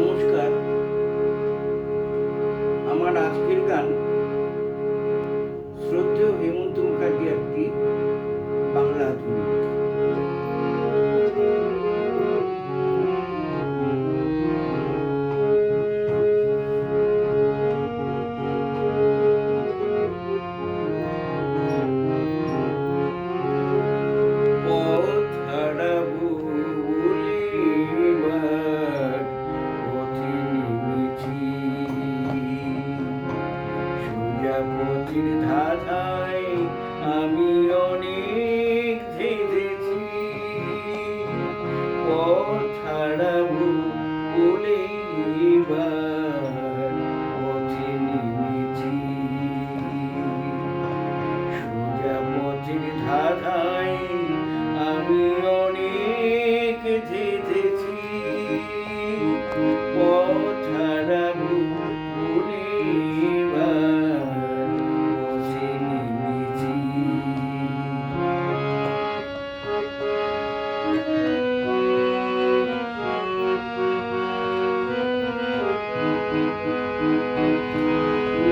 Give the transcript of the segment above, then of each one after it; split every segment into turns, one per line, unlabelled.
নমস্কার। আমার আজকের গান শ্রদ্ধেয় হেমন্ত মুখার্জি একটি বাংলা আধুনিক। পথ হারাবো বলে এবার পথে নেমেছি, সোজা পথের ধাঁধায় আমি অনেক ধেঁধেছি। পথ হারাবো বলে এবার পথে নেমেছি, সোজা পথের ধাঁধায় আমি অনেক ধেঁধেছি। পথ হারাবো বলে এবার পথে নেমেছি।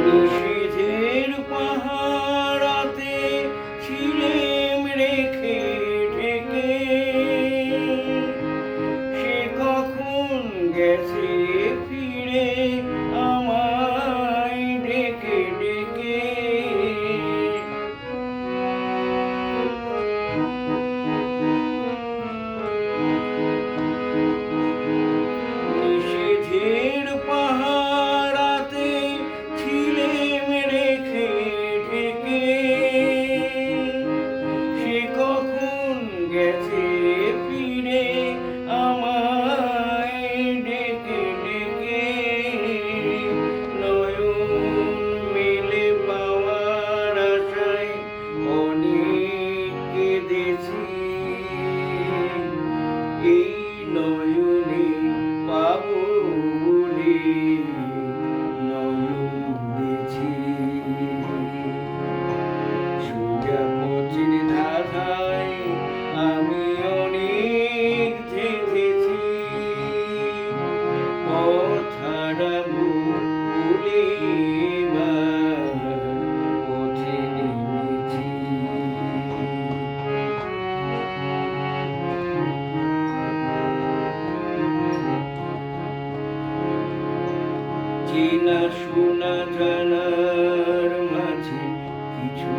নিষেধের পাহারাতে ছিলেম রেখে ঢেকে, সে কখন গেছে ফিরে আমায় ডেকে ডেকে। নিষেধের পাহারাতে ছিলেম রেখে ঢেকে, সে কখন গেছে ফিরে আমায় ডেকে ডেকে। নয়ন মেলে পাওয়ার আশায় অনেক কেঁদেছি, এই নয়নে পাবো বলে নয়ন মুড়েছি। সোজা পথের ধাঁধায় আমি অনেক ধেঁধেছি, পথ হারাবো বলে এবার পথে নেমেছি। চেনা শোনা জানার মাঝে কিছু